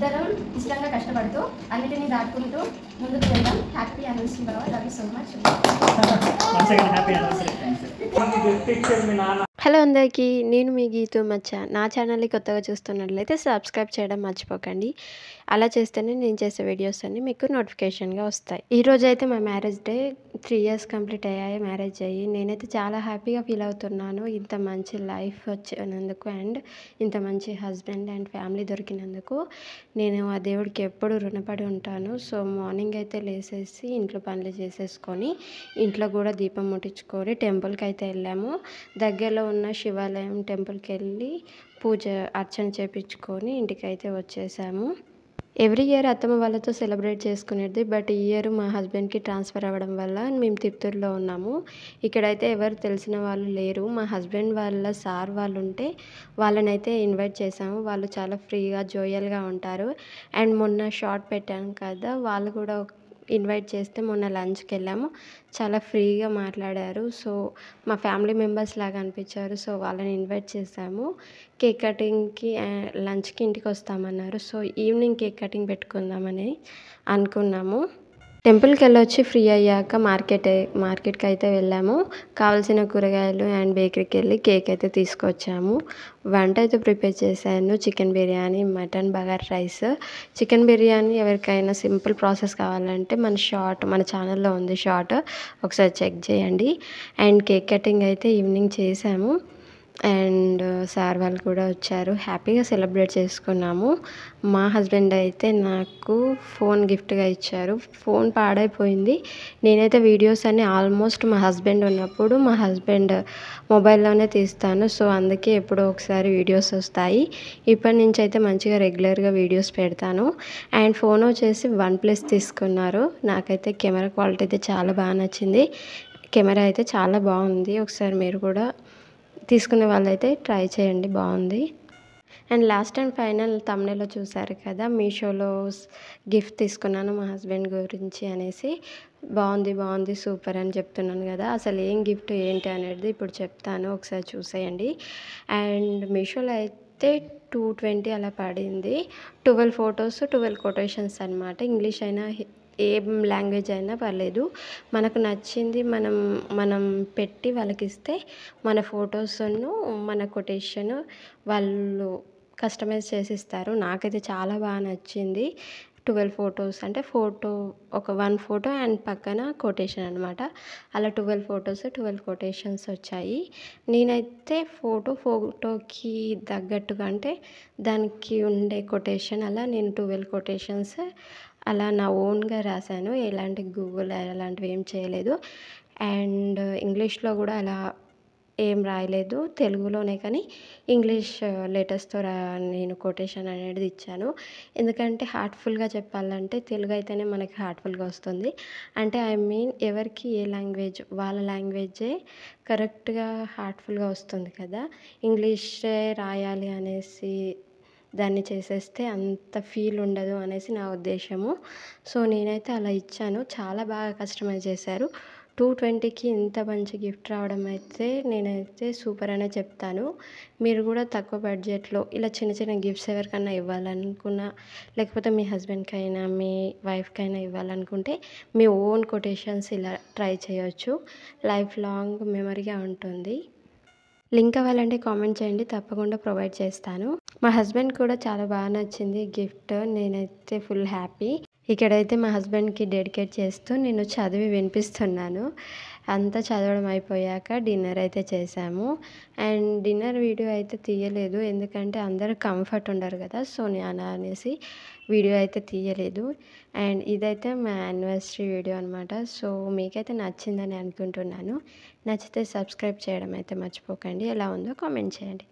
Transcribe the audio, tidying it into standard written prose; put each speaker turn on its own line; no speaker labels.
ఇద్దరం ఇష్టంగా కష్టపడుతూ అన్నిటినీ దాటుకుంటూ ముందుకు వెళ్దాం. హ్యాపీ యానివర్సరీ బావ, love you so much.
Hello అందరికీ, నేను మీ గీతు మచ్చ. నా ఛానల్ని కొత్తగా చూస్తున్నట్లయితే సబ్స్క్రైబ్ చేయడం మర్చిపోకండి. అలా చేస్తేనే నేను చేసే వీడియోస్ అన్నీ మీకు నోటిఫికేషన్గా వస్తాయి. ఈరోజు అయితే మా మ్యారేజ్ డే. 3 years కంప్లీట్ అయ్యాయి మ్యారేజ్ అయ్యి. నేనైతే చాలా హ్యాపీగా ఫీల్ అవుతున్నాను ఇంత మంచి లైఫ్ వచ్చినందుకు అండ్ ఇంత మంచి హస్బెండ్ అండ్ ఫ్యామిలీ దొరికినందుకు. నేను ఆ దేవుడికి ఎప్పుడు రుణపడి ఉంటాను. సో మార్నింగ్ అయితే లేసేసి ఇంట్లో పనులు చేసేసుకొని ఇంట్లో కూడా దీపం ముట్టించుకొని టెంపుల్కి అయితే వెళ్ళాము. దగ్గరలో ఉన్న శివాలయం టెంపుల్కి వెళ్ళి అర్చన చేయించుకొని ఇంటికి అయితే వచ్చేసాము. ఎవ్రీ ఇయర్ అత్తమ్మ వాళ్ళతో సెలబ్రేట్ చేసుకునేది, బట్ ఈ ఇయర్ మా హస్బెండ్కి ట్రాన్స్ఫర్ అవ్వడం వల్ల మేము తిరుపతిలో ఉన్నాము. ఇక్కడైతే ఎవరు తెలిసిన వాళ్ళు లేరు. మా హస్బెండ్ వాళ్ళ సార్ వాళ్ళు ఉంటే వాళ్ళనైతే ఇన్వైట్ చేసాము. వాళ్ళు చాలా ఫ్రీగా జోయల్గా ఉంటారు. అండ్ మొన్న షార్ట్ పెట్టాను కదా, వాళ్ళు కూడా ఇన్వైట్ చేస్తే మొన్న లంచ్కి వెళ్ళాము. చాలా ఫ్రీగా మాట్లాడారు. సో మా ఫ్యామిలీ మెంబర్స్ లాగా అనిపించారు. సో వాళ్ళని ఇన్వైట్ చేసాము. కేక్ కటింగ్కి లంచ్కి ఇంటికి వస్తామన్నారు. సో ఈవినింగ్ కేక్ కటింగ్ పెట్టుకుందామని అనుకున్నాము. టెంపుల్కి వెళ్ళొచ్చి ఫ్రీ అయ్యాక మార్కెట్కి అయితే వెళ్ళాము. కావాల్సిన కూరగాయలు అండ్ బేకరీకి వెళ్ళి కేక్ అయితే తీసుకొచ్చాము. వంట అయితే ప్రిపేర్ చేశాను. Chicken biryani, mutton bagara rice. Chicken biryani ఎవరికైనా సింపుల్ ప్రాసెస్ కావాలంటే మన ఛానల్లో ఉంది షార్ట్, ఒకసారి చెక్ చేయండి. అండ్ కేక్ కటింగ్ అయితే ఈవినింగ్ చేసాము. అండ్ సార్ వాళ్ళు కూడా వచ్చారు. హ్యాపీగా సెలబ్రేట్ చేసుకున్నాము. మా హస్బెండ్ అయితే నాకు ఫోన్ గిఫ్ట్గా ఇచ్చారు. ఫోన్ పాడైపోయింది. నేనైతే వీడియోస్ అన్నీ ఆల్మోస్ట్ మా హస్బెండ్ ఉన్నప్పుడు మా హస్బెండ్ మొబైల్లోనే తీస్తాను. సో అందుకే ఎప్పుడో ఒకసారి వీడియోస్ వస్తాయి. ఇప్పటి నుంచి అయితే మంచిగా రెగ్యులర్గా వీడియోస్ పెడతాను. అండ్ ఫోన్ వచ్చేసి OnePlus తీసుకున్నారు. నాకైతే కెమెరా క్వాలిటీ అయితే చాలా బాగా నచ్చింది. కెమెరా అయితే చాలా బాగుంది. ఒకసారి మీరు కూడా తీసుకునే వాళ్ళైతే ట్రై చేయండి, బాగుంది. అండ్ లాస్ట్ అండ్ ఫైనల్ తమ్నెల్లో చూసారు కదా, మీషోలో గిఫ్ట్ తీసుకున్నాను మా హస్బెండ్ గురించి అనేసి. బాగుంది సూపర్ అని చెప్తున్నాను కదా, అసలు ఏం గిఫ్ట్ ఏంటి అనేది ఇప్పుడు చెప్తాను, ఒకసారి చూసేయండి. అండ్ మీషోలో అయితే 220 అలా పడింది. 12 ఫొటోస్ 12 కొటేషన్స్ అనమాట. ఇంగ్లీష్ అయినా ఏ లాంగ్వేజ్ అయినా పర్లేదు. మనకు నచ్చింది మనం పెట్టి వాళ్ళకి ఇస్తే మన ఫొటోస్ను మన కొటేషన్ వాళ్ళు కస్టమైజ్ చేసి ఇస్తారు. నాకైతే చాలా బాగా నచ్చింది. 12 ఫొటోస్ అంటే ఒక 1 ఫోటో అండ్ పక్కన కొటేషన్ అనమాట. అలా 12 ఫొటోస్ 12 కొటేషన్స్ వచ్చాయి. నేనైతే ఫోటోకి తగ్గట్టుగా అంటే దానికి ఉండే కొటేషన్ అలా నేను 12 కొటేషన్స్ అలా నా ఓన్గా రాశాను. ఎలాంటి గూగుల్ అలాంటివి ఏం చేయలేదు. అండ్ ఇంగ్లీష్లో కూడా అలా ఏం రాయలేదు, తెలుగులోనే కానీ ఇంగ్లీష్ లెటర్స్తో నేను కొటేషన్ అనేది ఇచ్చాను. ఎందుకంటే హార్ట్ఫుల్గా చెప్పాలంటే తెలుగు అయితేనే మనకి హార్ట్ఫుల్గా వస్తుంది. అంటే ఎవరికి ఏ లాంగ్వేజ్ వాళ్ళ లాంగ్వేజే కరెక్ట్గా హార్ట్ఫుల్గా వస్తుంది కదా. ఇంగ్లీషే రాయాలి అనేసి దాన్ని చేసేస్తే అంత ఫీల్ ఉండదు అనేసి నా ఉద్దేశము. సో నేనైతే అలా ఇచ్చాను. చాలా బాగా కస్టమైజ్ చేశారు. 220కి ఇంత మంచి గిఫ్ట్ రావడం అయితే నేనైతే సూపర్ అనే చెప్తాను. మీరు కూడా తక్కువ బడ్జెట్లో ఇలా చిన్న చిన్న గిఫ్ట్స్ ఎవరికైనా ఇవ్వాలనుకున్నా, లేకపోతే మీ హస్బెండ్కైనా మీ వైఫ్కైనా ఇవ్వాలనుకుంటే మీ ఓన్ కొటేషన్స్ ఇలా ట్రై చేయొచ్చు. లైఫ్ లాంగ్ మెమరీగా ఉంటుంది. లింక్ కావాలంటే కామెంట్ చేయండి, తప్పకుండా ప్రొవైడ్ చేస్తాను. మా హస్బెండ్ కూడా చాలా బాగా నచ్చింది గిఫ్ట్. నేనైతే ఫుల్ హ్యాపీ. ఇక్కడైతే మా హస్బెండ్కి డెడికేట్ చేస్తూ నేను చదివి వినిపిస్తున్నాను. అంతా చదవడం అయిపోయాక డిన్నర్ అయితే చేసాము. అండ్ డిన్నర్ వీడియో అయితే తీయలేదు, ఎందుకంటే అందరూ కంఫర్ట్ ఉండరు కదా. సో నేను అలా అనేసి వీడియో అయితే తీయలేదు. అండ్ ఇదైతే మా యానివర్సరీ వీడియో అనమాట. సో మీకైతే నచ్చిందని అనుకుంటున్నాను. నచ్చితే సబ్స్క్రైబ్ చేయడం అయితే మర్చిపోకండి. ఎలా ఉందో కామెంట్ చేయండి.